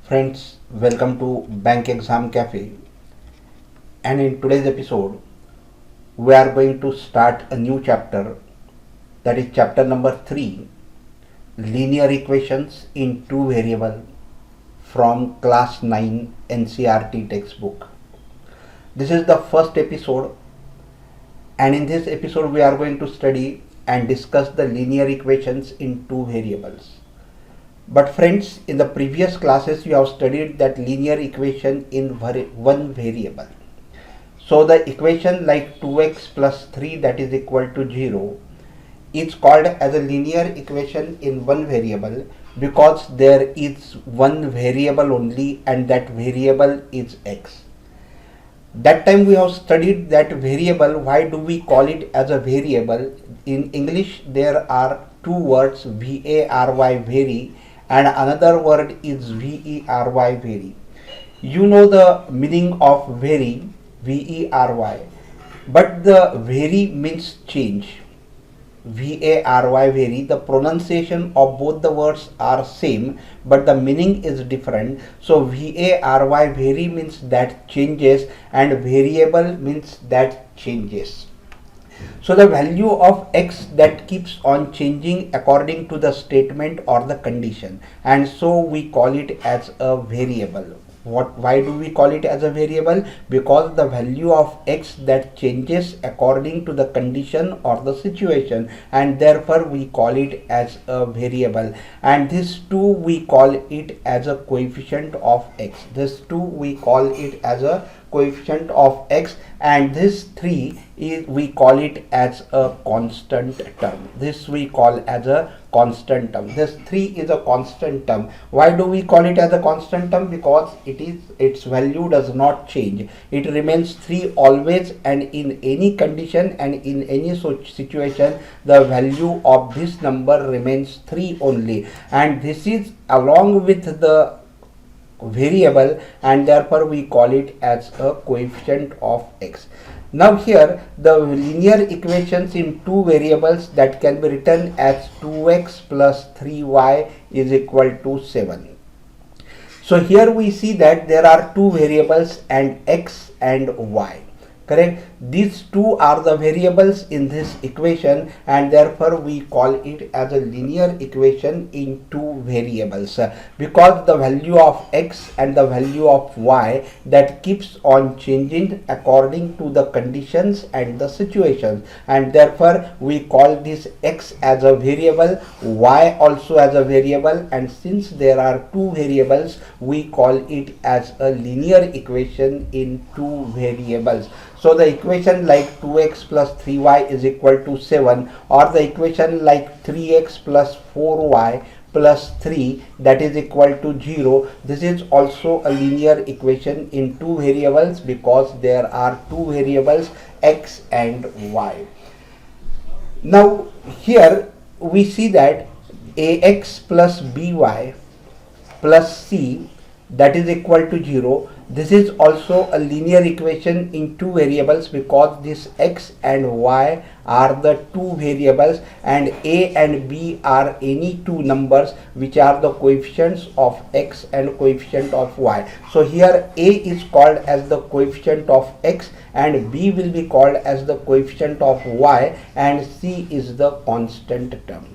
Friends, welcome to Bank Exam Cafe. And in today's episode, we are going to start a new chapter, that is chapter number 3, Linear Equations in Two Variable, from class 9 NCERT textbook. This is the first episode, and in this episode we are going to study and discuss the linear equations in two variables. But friends, in the previous classes you have studied that linear equation in one variable. So the equation like 2x plus 3 that is equal to 0 is called as a linear equation in one variable because there is one variable only, and that variable is x. That time we have studied that variable. Why do we call it as a variable? In English there are two words, vary, vary, and another word is very. You know the meaning of vary, very, but the vary means change. Vary, vary, the pronunciation of both the words are same, but the meaning is different. So vary, vary means that changes, and variable means that changes. So the value of x that keeps on changing according to the statement or the condition, and so we call it as a variable. Why do we call it as a variable? Because the value of x that changes according to the condition or the situation, and therefore we call it as a variable. And this too we call it as a coefficient of x. This too we call it as a coefficient of x, and this 3 is we call it as a constant term. This we call as a constant term. This 3 is a constant term. Why do we call it as a constant term? Because its value does not change. It remains 3 always, and in any condition and in any situation the value of this number remains 3 only, and this is along with the variable, and therefore we call it as a coefficient of x. Now here the linear equations in two variables that can be written as 2x plus 3y is equal to 7. So here we see that there are two variables and x and y. Correct? These two are the variables in this equation, and therefore we call it as a linear equation in two variables, because the value of x and the value of y that keeps on changing according to the conditions and the situations, and therefore we call this x as a variable, y also as a variable, and since there are two variables we call it as a linear equation in two variables. So the equation like 2x plus 3y is equal to 7, or the equation like 3x plus 4y plus 3 that is equal to 0, this is also a linear equation in two variables because there are two variables x and y. Now here we see that ax plus by plus c that is equal to 0. This is also a linear equation in two variables because this x and y are the two variables, and a and b are any two numbers which are the coefficients of x and coefficient of y. So here a is called as the coefficient of x, and b will be called as the coefficient of y, and c is the constant term.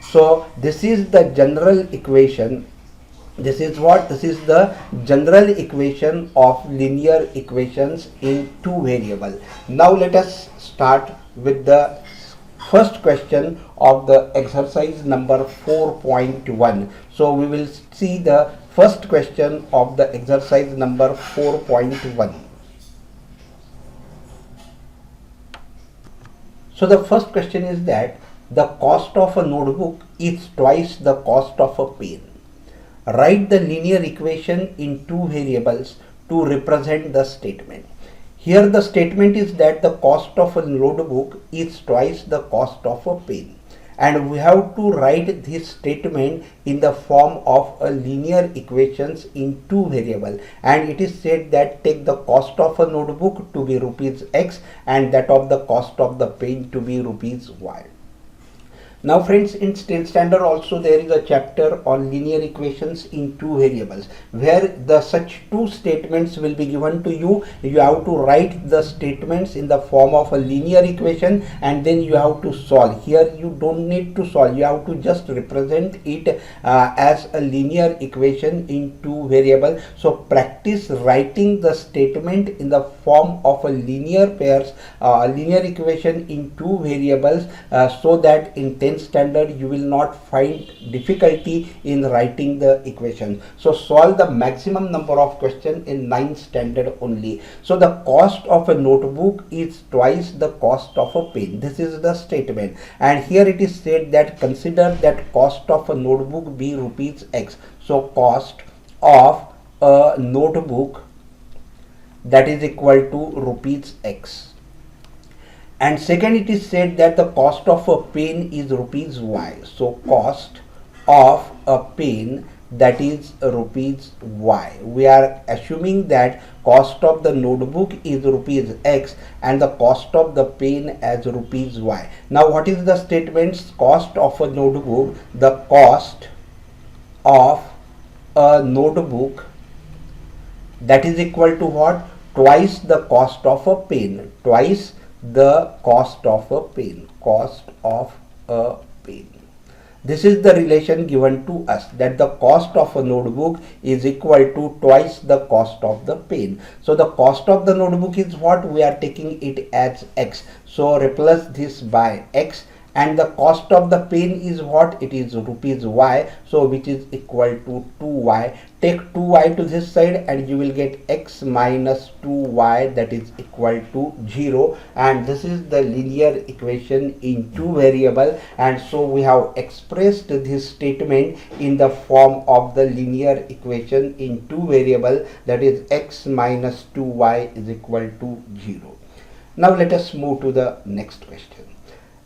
So this is the general equation. This is the general equation of linear equations in two variable. Now let us start with the first question of the exercise number 4.1. So we will see the first question of the exercise number 4.1. So the first question is that the cost of a notebook is twice the cost of a pen. Write the linear equation in two variables to represent the statement. Here the statement is that the cost of a notebook is twice the cost of a pen, and we have to write this statement in the form of a linear equations in two variable, and it is said that take the cost of a notebook to be rupees x and that of the cost of the pen to be rupees y. Now friends, in 10th standard also there is a chapter on linear equations in two variables, where the such two statements will be given to you. You have to write the statements in the form of a linear equation and then you have to solve. Here you don't need to solve, you have to just represent it as a linear equation in two variables. So practice writing the statement in the form of a linear pairs, linear equation in two variables, so that in 10th standard you will not find difficulty in writing the equation. So solve the maximum number of questions in 9th standard only. So the cost of a notebook is twice the cost of a pen. This is the statement, and here it is said that consider that cost of a notebook be rupees X. So cost of a notebook, that is equal to rupees X. And second, it is said that the cost of a pen is rupees Y. So cost of a pen, that is rupees Y. We are assuming that cost of the notebook is rupees X and the cost of the pen as rupees Y. Now what is the statement's cost of a notebook? The cost of a notebook, that is equal to what? Twice the cost of a pen. Twice the cost of a pen. Cost of a pen. This is the relation given to us, that the cost of a notebook is equal to twice the cost of the pen. So the cost of the notebook is what? We are taking it as X. So replace this by X, and the cost of the pen is what? It is rupees Y, so which is equal to 2Y. Take 2Y to this side and you will get X minus 2Y, that is equal to 0, and this is the linear equation in two variable. And so we have expressed this statement in the form of the linear equation in two variable, that is X minus 2Y is equal to 0. Now let us move to the next question.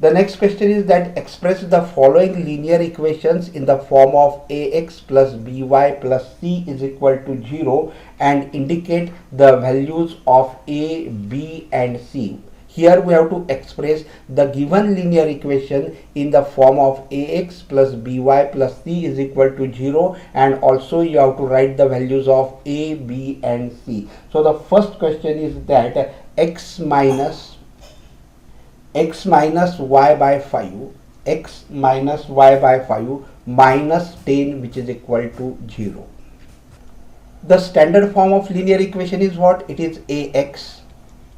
The next question is that express the following linear equations in the form of ax plus by plus c is equal to 0 and indicate the values of a, b and c. Here we have to express the given linear equation in the form of ax plus by plus c is equal to 0, and also you have to write the values of a, b and c. So the first question is that x minus y by 5, x minus y by 5 minus 10, which is equal to 0. The standard form of linear equation is what? It is ax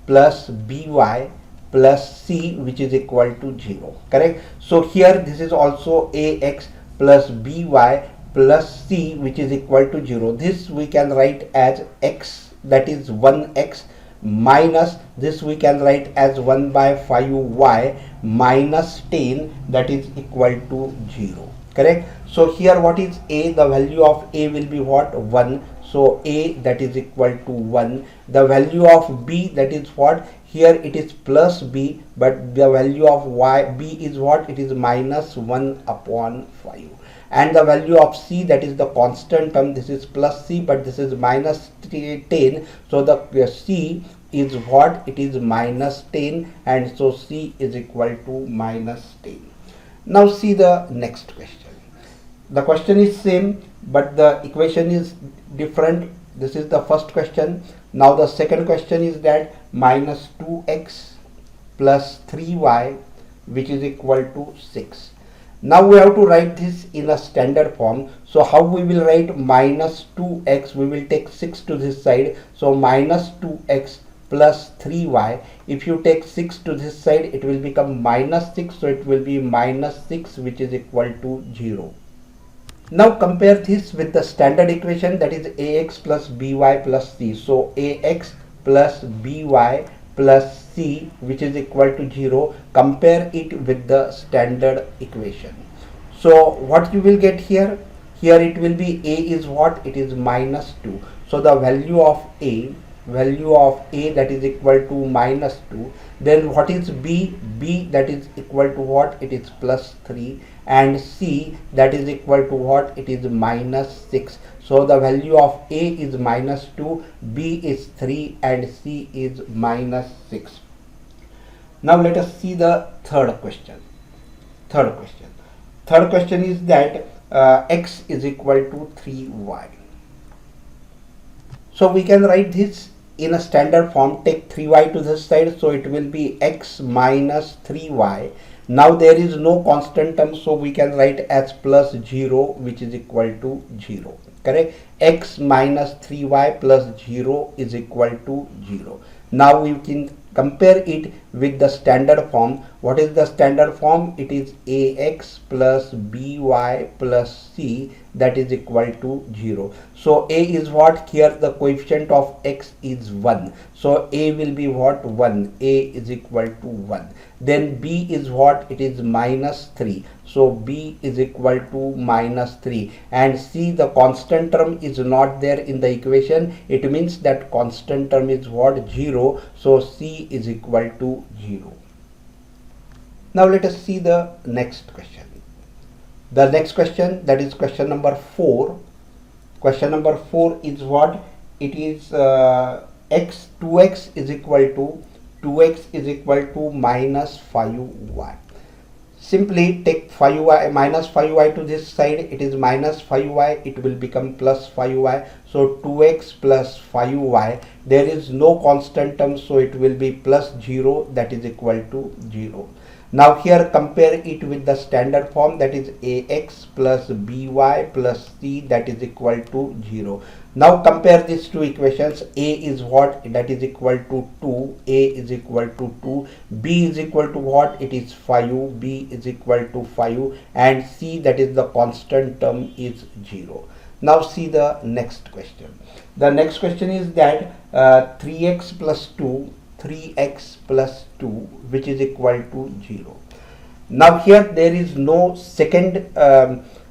plus by plus c, which is equal to 0. Correct? So here this is also ax plus by plus c, which is equal to 0. This we can write as x, that is 1x, minus this we can write as 1 by 5y minus 10, that is equal to 0. Correct? So here what is a? The value of a will be what? 1. So a, that is equal to 1. The value of b, that is what? Here it is plus b, but the value of b is what? It is minus 1 upon 5. And the value of c, that is the constant term, this is plus c, but this is minus 10. So the c is what? It is minus 10, and so c is equal to minus 10. Now see the next question. The question is same, but the equation is different. This is the first question. Now the second question is that minus 2x plus 3y, which is equal to 6. Now we have to write this in a standard form. So how we will write minus 2x? We will take 6 to this side. So minus 2x plus 3y. If you take 6 to this side, it will become minus 6. So it will be minus 6, which is equal to 0. Now compare this with the standard equation, that is ax plus by plus c. So ax plus by plus c, which is equal to 0. Compare it with the standard equation. So what you will get here? Here it will be a is what? It is minus 2. So the value of a, that is equal to minus 2. Then what is b? B, that is equal to what? It is plus 3. And c, that is equal to what? It is minus 6. So the value of a is minus 2, b is 3 and c is minus 6. Now let us see the third question. Third question is that x is equal to 3y. So we can write this in a standard form. Take 3y to this side, so it will be x minus 3y. Now there is no constant term, so we can write as plus 0, which is equal to 0. Correct? X minus 3y plus 0 is equal to 0. Now we can compare it with the standard form. What is the standard form? It is ax plus by plus c, that is equal to 0. So a is what? Here the coefficient of x is 1. So a will be what? 1. A is equal to 1. Then b is what? It is minus 3. So b is equal to minus 3. And c, the constant term is not there in the equation. It means that constant term is what? 0. So c is equal to 0. Now let us see the next question. The next question, that is question number 4. Question number 4 is what? It is 2x is equal to minus 5y. Simply take 5y minus 5y to this side. It is minus 5y. It will become plus 5y. So 2x plus 5y. There is no constant term, so it will be plus 0, that is equal to 0. Now here compare it with the standard form, that is ax plus by plus c, that is equal to 0. Now compare these two equations. A is what? That is equal to 2. A is equal to 2. B is equal to what? It is 5. B is equal to 5. And c, that is the constant term, is 0. Now see the next question. The next question is that 3x plus 2, 3x plus 2, which is equal to 0. Now here there is no second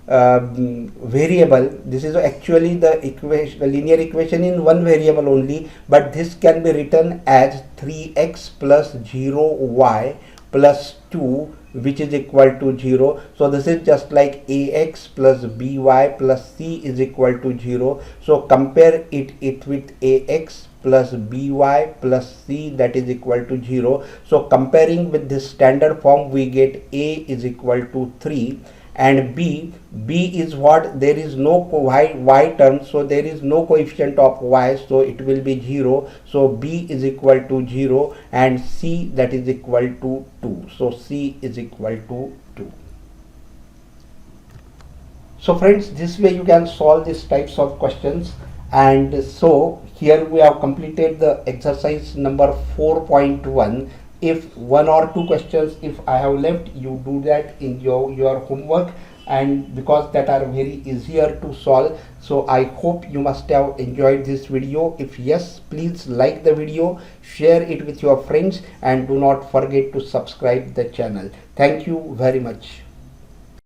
variable. This is actually the equation, the linear equation in one variable only, but this can be written as 3x plus 0y plus 2, which is equal to 0. So this is just like ax plus by plus c is equal to 0. So compare it with ax plus by plus c, that is equal to 0. So comparing with this standard form, we get a is equal to 3. And b is what? There is no y term, so there is no coefficient of y, so it will be 0. So b is equal to 0. And c, that is equal to 2. So c is equal to 2. So friends, this way you can solve these types of questions. And so here we have completed the exercise number 4.1. If one or two questions if I have left, you do that in your homework, and because that are very easier to solve. So I hope you must have enjoyed this video. If yes, please like the video, share it with your friends, and do not forget to subscribe the channel. Thank you very much.